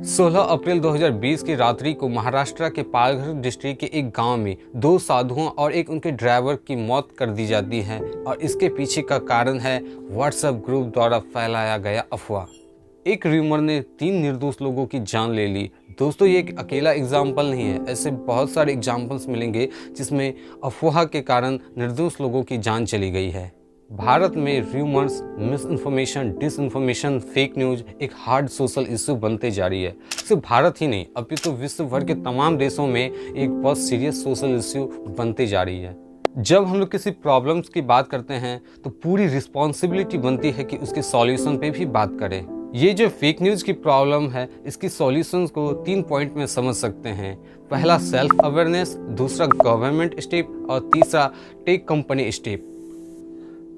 16 अप्रैल 2020 की रात्रि को महाराष्ट्र के पालघर डिस्ट्रिक्ट के एक गांव में दो साधुओं और एक उनके ड्राइवर की मौत कर दी जाती है और इसके पीछे का कारण है व्हाट्सएप ग्रुप द्वारा फैलाया गया अफवाह। एक र्यूमर ने 3 निर्दोष लोगों की जान ले ली। दोस्तों, ये एक अकेला एग्जाम्पल नहीं है, ऐसे बहुत सारे एग्जाम्पल्स मिलेंगे जिसमें अफवाह के कारण निर्दोष लोगों की जान चली गई है। भारत में rumours, miss information, disinformation, fake news एक हार्ड सोशल इश्यू बनते जा रही है। सिर्फ भारत ही नहीं, अपितु विश्व भर के तमाम देशों में एक बहुत सीरियस सोशल इश्यू बनते जा रही है। जब हम लोग किसी प्रॉब्लम्स की बात करते हैं तो पूरी रिस्पॉन्सिबिलिटी बनती है कि उसके सॉल्यूशन पे भी बात करें। ये जो फेक न्यूज़ की प्रॉब्लम है, इसकी सॉल्यूशंस को 3 पॉइंट में समझ सकते हैं। पहला सेल्फ अवेयरनेस, दूसरा गवर्नमेंट स्टेप और तीसरा टेक कंपनी स्टेप।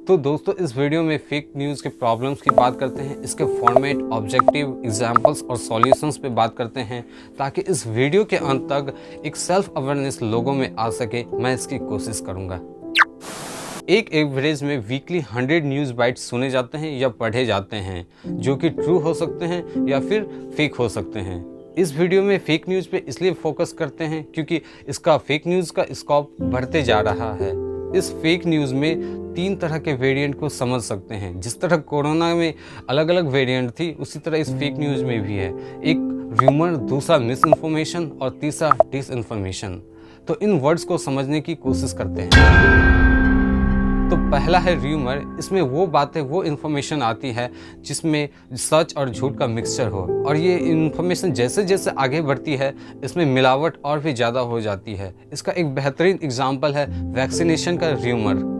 तो दोस्तों, इस वीडियो में फेक न्यूज़ के प्रॉब्लम्स की बात करते हैं, इसके फॉर्मेट, ऑब्जेक्टिव, एग्जाम्पल्स और सॉल्यूशंस पे बात करते हैं ताकि इस वीडियो के अंत तक एक सेल्फ अवेयरनेस लोगों में आ सके। मैं इसकी कोशिश करूँगा। एक एवरेज में वीकली 100 न्यूज़ बाइट्स सुने जाते हैं या पढ़े जाते हैं, जो कि ट्रू हो सकते हैं या फिर फेक हो सकते हैं। इस वीडियो में फेक न्यूज़ पे इसलिए फोकस करते हैं क्योंकि इसका फेक न्यूज़ का स्कोप बढ़ते जा रहा है। इस फेक न्यूज़ में 3 तरह के वेरिएंट को समझ सकते हैं। जिस तरह कोरोना में अलग अलग वेरिएंट थी, उसी तरह इस फेक न्यूज़ में भी है। एक र्यूमर, दूसरा मिस इन्फॉर्मेशन और तीसरा डिसइन्फॉर्मेशन। तो इन वर्ड्स को समझने की कोशिश करते हैं। तो पहला है र्यूमर। इसमें वो बातें, वो इन्फॉर्मेशन आती है जिसमें सच और झूठ का मिक्सचर हो, और ये इन्फॉर्मेशन जैसे जैसे आगे बढ़ती है इसमें मिलावट और भी ज़्यादा हो जाती है। इसका एक बेहतरीन एग्जाम्पल है वैक्सीनेशन का र्यूमर।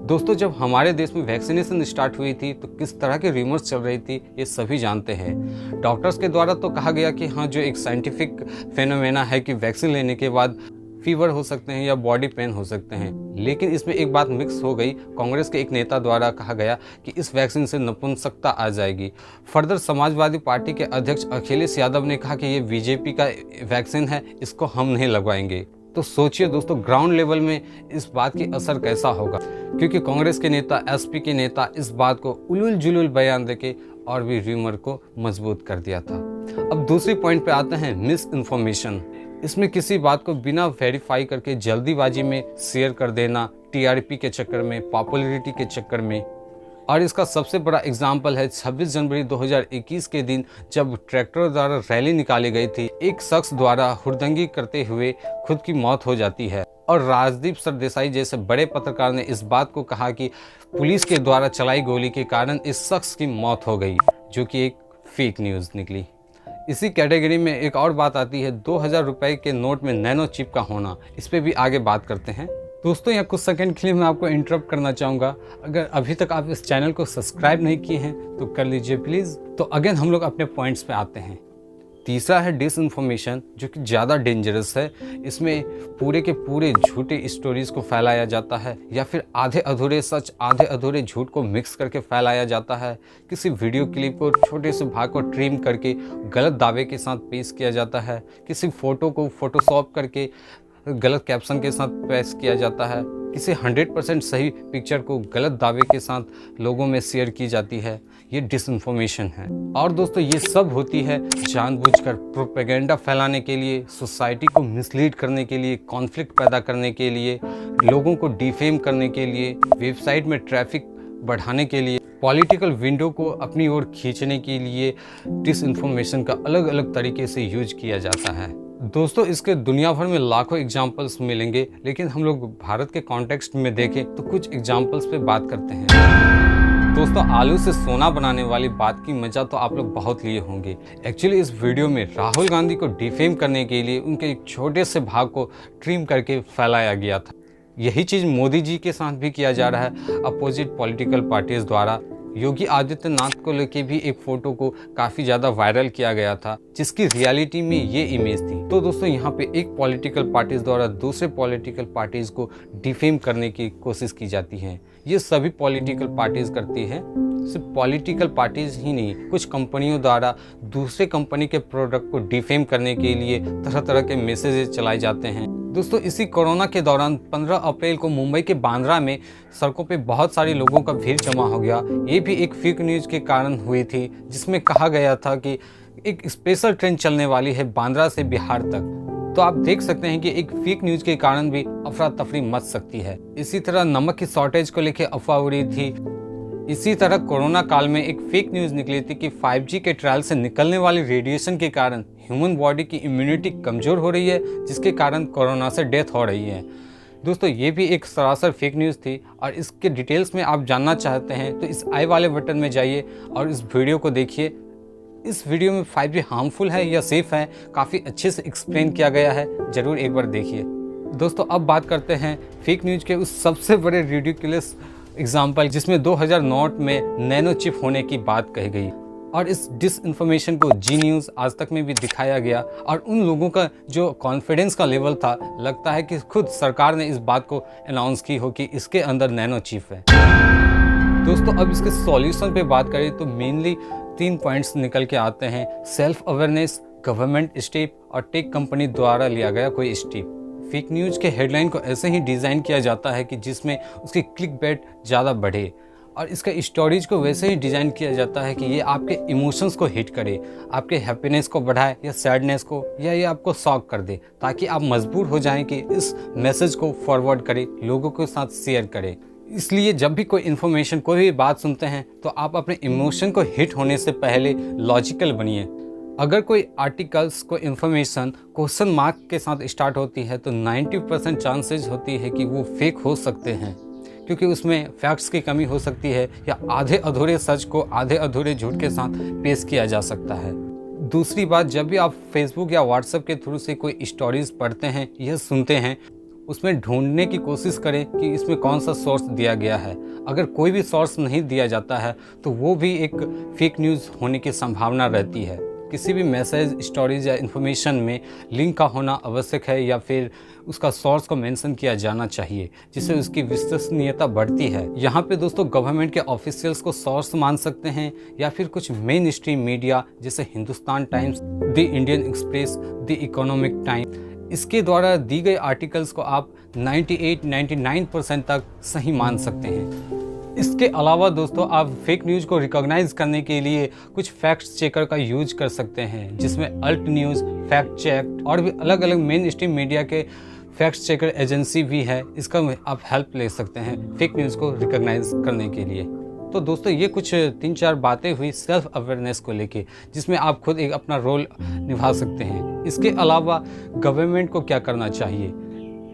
दोस्तों, जब हमारे देश में वैक्सीनेशन स्टार्ट हुई थी तो किस तरह के र्यूमर्स चल रही थी ये सभी जानते हैं। डॉक्टर्स के द्वारा तो कहा गया कि हाँ, जो एक साइंटिफिक फेनोमेना है कि वैक्सीन लेने के बाद फीवर हो सकते हैं या बॉडी पेन हो सकते हैं। लेकिन इसमें एक बात मिक्स हो गई। कांग्रेस के एक नेता द्वारा कहा गया कि इस वैक्सीन से नपुंसकता आ जाएगी। फर्दर समाजवादी पार्टी के अध्यक्ष अखिलेश यादव ने कहा कि ये बीजेपी का वैक्सीन है, इसको हम नहीं लगवाएंगे। तो सोचिए दोस्तों, ग्राउंड लेवल में इस बात की असर कैसा होगा, क्योंकि कांग्रेस के नेता, एसपी के नेता इस बात को उलूल जुलूल बयान देके और भी र्यूमर को मजबूत कर दिया था। अब दूसरी पॉइंट पे आते हैं, मिस इन्फॉर्मेशन। इसमें किसी बात को बिना वेरीफाई करके जल्दीबाजी में शेयर कर देना, टीआरपी के चक्कर में, पॉपुलैरिटी के चक्कर में। और इसका सबसे बड़ा एग्जाम्पल है 26 जनवरी 2021 के दिन, जब ट्रैक्टर द्वारा रैली निकाली गई थी। एक शख्स द्वारा हुड़दंगी करते हुए खुद की मौत हो जाती है और राजदीप सरदेसाई जैसे बड़े पत्रकार ने इस बात को कहा कि पुलिस के द्वारा चलाई गोली के कारण इस शख्स की मौत हो गई, जो कि एक फेक न्यूज़ निकली। इसी कैटेगरी में एक और बात आती है 2000 रुपए के नोट में नैनो चिप का होना। इस पे भी आगे बात करते हैं। दोस्तों, यहाँ कुछ सेकंड के लिए मैं आपको इंटरप्ट करना चाहूँगा। अगर अभी तक आप इस चैनल को सब्सक्राइब नहीं किए हैं तो कर लीजिए प्लीज़। तो अगेन हम लोग अपने पॉइंट्स पे आते हैं। तीसरा है डिसइन्फॉर्मेशन, जो कि ज़्यादा डेंजरस है। इसमें पूरे के पूरे झूठे स्टोरीज़ को फैलाया जाता है या फिर आधे अधूरे सच, आधे अधूरे झूठ को मिक्स करके फैलाया जाता है। किसी वीडियो क्लिप को छोटे से भाग को ट्रिम करके गलत दावे के साथ पेश किया जाता है। किसी फ़ोटो को फोटोशॉप करके गलत कैप्शन के साथ पेश किया जाता है। किसी 100% सही पिक्चर को गलत दावे के साथ लोगों में शेयर की जाती है। ये डिसइन्फॉर्मेशन है। और दोस्तों, ये सब होती है जानबूझकर प्रोपेगेंडा फैलाने के लिए, सोसाइटी को मिसलीड करने के लिए, कॉन्फ्लिक्ट पैदा करने के लिए, लोगों को डिफेम करने के लिए, वेबसाइट में ट्रैफिक बढ़ाने के लिए, पॉलिटिकल विंडो को अपनी ओर खींचने के लिए डिसइन्फॉर्मेशन का अलग अलग तरीके से यूज किया जाता है। दोस्तों, इसके दुनिया भर में लाखों एग्जाम्पल्स मिलेंगे, लेकिन हम लोग भारत के कॉन्टेक्स्ट में देखें तो कुछ एग्जाम्पल्स पे बात करते हैं। दोस्तों, आलू से सोना बनाने वाली बात की मजा तो आप लोग बहुत लिए होंगे। एक्चुअली इस वीडियो में राहुल गांधी को डिफेम करने के लिए उनके एक छोटे से भाग को ट्रिम करके फैलाया गया था। यही चीज़ मोदी जी के साथ भी किया जा रहा है अपोजिट पॉलिटिकल पार्टीज द्वारा। योगी आदित्यनाथ को लेके भी एक फोटो को काफ़ी ज़्यादा वायरल किया गया था, जिसकी रियलिटी में ये इमेज थी। तो दोस्तों, यहाँ पे एक पॉलिटिकल पार्टीज द्वारा दूसरे पॉलिटिकल पार्टीज को डिफेम करने की कोशिश की जाती है। ये सभी पॉलिटिकल पार्टीज करती हैं। सिर्फ पॉलिटिकल पार्टीज ही नहीं, कुछ कंपनियों द्वारा दूसरे कंपनी के प्रोडक्ट को डिफेम करने के लिए तरह तरह के मैसेजेस चलाए जाते हैं। दोस्तों, इसी कोरोना के दौरान 15 अप्रैल को मुंबई के बांद्रा में सड़कों पे बहुत सारे लोगों का भीड़ जमा हो गया। ये भी एक फेक न्यूज़ के कारण हुई थी, जिसमें कहा गया था कि एक स्पेशल ट्रेन चलने वाली है बांद्रा से बिहार तक। तो आप देख सकते हैं कि एक फेक न्यूज के कारण भी अफरा तफरी मच सकती है। इसी तरह नमक की शॉर्टेज को लेकर अफवाह उड़ी थी। इसी तरह कोरोना काल में एक फेक न्यूज निकली थी कि 5G के ट्रायल से निकलने वाली रेडिएशन के कारण ह्यूमन बॉडी की इम्यूनिटी कमजोर हो रही है, जिसके कारण कोरोना से डेथ हो रही है। दोस्तों ये भी एक सरासर फेक न्यूज़ थी और इसके डिटेल्स में आप जानना चाहते हैं तो इस आई वाले बटन में जाइए और इस वीडियो को देखिए। इस वीडियो में 5G हार्मफुल है या सेफ़ है काफ़ी अच्छे से एक्सप्लेन किया गया है, ज़रूर एक बार देखिए। दोस्तों अब बात करते हैं फेक न्यूज़ के उस सबसे बड़े रिडिकुलस एग्जाम्पल जिसमें 2009 में नैनो चिप होने की बात कही गई और इस डिसइंफॉर्मेशन को जी न्यूज़ आज तक में भी दिखाया गया और उन लोगों का जो कॉन्फिडेंस का लेवल था, लगता है कि खुद सरकार ने इस बात को अनाउंस की हो कि इसके अंदर नैनो चिप है। दोस्तों अब इसके सॉल्यूशन पे बात करें तो मेनली 3 पॉइंट्स निकल के आते हैं। सेल्फ अवेयरनेस, गवर्नमेंट स्टेप और टेक कंपनी द्वारा लिया गया कोई स्टेप। फेक न्यूज़ के हेडलाइन को ऐसे ही डिज़ाइन किया जाता है कि जिसमें उसकी क्लिक बेट ज़्यादा बढ़े और इसका स्टोरेज को वैसे ही डिज़ाइन किया जाता है कि ये आपके इमोशंस को हिट करे, आपके हैप्पीनेस को बढ़ाए या सैडनेस को, या ये आपको शॉक कर दे, ताकि आप मजबूर हो जाएं कि इस मैसेज को फॉरवर्ड करें, लोगों के साथ शेयर करें। इसलिए जब भी कोई इन्फॉर्मेशन, कोई भी बात सुनते हैं तो आप अपने इमोशन को हिट होने से पहले लॉजिकल बनिए। अगर कोई आर्टिकल्स, कोई इन्फॉर्मेशन क्वेश्चन मार्क के साथ स्टार्ट होती है तो 90% चांसेस होती है कि वो फेक हो सकते हैं, क्योंकि उसमें फैक्ट्स की कमी हो सकती है या आधे अधूरे सच को आधे अधूरे झूठ के साथ पेश किया जा सकता है। दूसरी बात, जब भी आप फेसबुक या व्हाट्सएप के थ्रू से कोई स्टोरीज पढ़ते हैं या सुनते हैं, उसमें ढूंढने की कोशिश करें कि इसमें कौन सा सोर्स दिया गया है। अगर कोई भी सोर्स नहीं दिया जाता है तो वो भी एक फेक न्यूज़ होने की संभावना रहती है। किसी भी मैसेज, स्टोरीज या इन्फॉर्मेशन में लिंक का होना आवश्यक है या फिर उसका सोर्स को मेंशन किया जाना चाहिए, जिससे उसकी विश्वसनीयता बढ़ती है। यहाँ पे दोस्तों गवर्नमेंट के ऑफिशियल्स को सोर्स मान सकते हैं या फिर कुछ मेन स्ट्रीम मीडिया जैसे Hindustan times, the Indian express, the economic times, इसके द्वारा दी गई आर्टिकल्स को आप 98-99% तक सही मान सकते हैं। इसके अलावा दोस्तों आप फेक न्यूज़ को रिकॉग्नाइज करने के लिए कुछ फैक्ट चेकर का यूज कर सकते हैं, जिसमें अल्ट न्यूज़, फैक्ट चेक और भी अलग अलग मेन स्ट्रीम मीडिया के फैक्ट चेकर एजेंसी भी है। इसका आप हेल्प ले सकते हैं फेक न्यूज़ को रिकॉग्नाइज करने के लिए। तो दोस्तों ये कुछ 3-4 बातें हुई सेल्फ अवेयरनेस को लेके, जिसमें आप खुद एक अपना रोल निभा सकते हैं। इसके अलावा गवर्नमेंट को क्या करना चाहिए?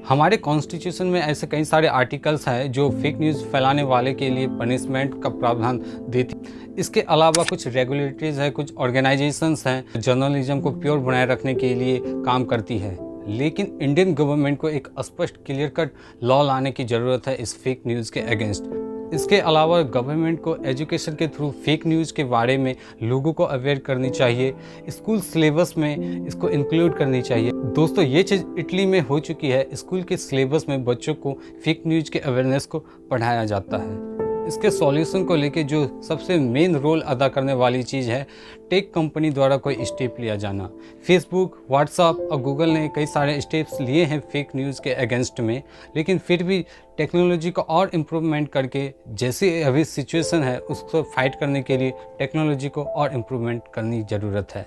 हमारे कॉन्स्टिट्यूशन में ऐसे कई सारे आर्टिकल्स हैं जो फेक न्यूज़ फैलाने वाले के लिए पनिशमेंट का प्रावधान देती। इसके अलावा कुछ रेगुलेटरीज है, कुछ ऑर्गेनाइजेशंस हैं जर्नलिज्म को प्योर बनाए रखने के लिए काम करती है। लेकिन इंडियन गवर्नमेंट को एक स्पष्ट क्लियर कट लॉ लाने की ज़रूरत है इस फेक न्यूज़ के अगेंस्ट। इसके अलावा गवर्नमेंट को एजुकेशन के थ्रू फेक न्यूज़ के बारे में लोगों को अवेयर करनी चाहिए, स्कूल सिलेबस में इसको इंक्लूड करनी चाहिए। दोस्तों ये चीज़ इटली में हो चुकी है, स्कूल के सिलेबस में बच्चों को फेक न्यूज़ के अवेयरनेस को पढ़ाया जाता है। इसके सॉल्यूशन को लेके जो सबसे मेन रोल अदा करने वाली चीज़ है, टेक कंपनी द्वारा कोई स्टेप लिया जाना। फेसबुक, व्हाट्सएप और गूगल ने कई सारे स्टेप्स लिए हैं फेक न्यूज़ के अगेंस्ट में, लेकिन फिर भी टेक्नोलॉजी को और इम्प्रूवमेंट करके जैसी अभी सिचुएशन है उसको फाइट करने के लिए टेक्नोलॉजी को और इम्प्रूवमेंट करनी ज़रूरत है।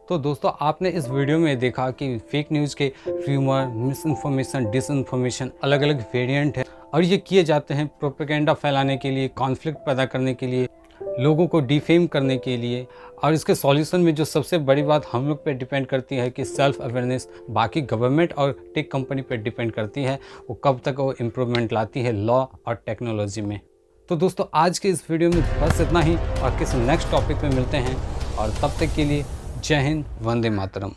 तो दोस्तों आपने इस वीडियो में देखा कि फेक न्यूज़ के र्यूमर, मिस इन्फॉर्मेशन, डिसइन्फॉर्मेशन अलग अलग वेरिएंट है और ये किए जाते हैं प्रोपेगेंडा फैलाने के लिए, कॉन्फ्लिक्ट पैदा करने के लिए, लोगों को डिफेम करने के लिए। और इसके सॉल्यूशन में जो सबसे बड़ी बात हम लोग पे डिपेंड करती है कि सेल्फ अवेयरनेस, बाकी गवर्नमेंट और टेक कंपनी पे डिपेंड करती है वो कब तक वो इम्प्रूवमेंट लाती है लॉ और टेक्नोलॉजी में। तो दोस्तों आज के इस वीडियो में बस इतना ही और किसी नेक्स्ट टॉपिक पे मिलते हैं और तब तक के लिए जय हिंद, वंदे मातरम।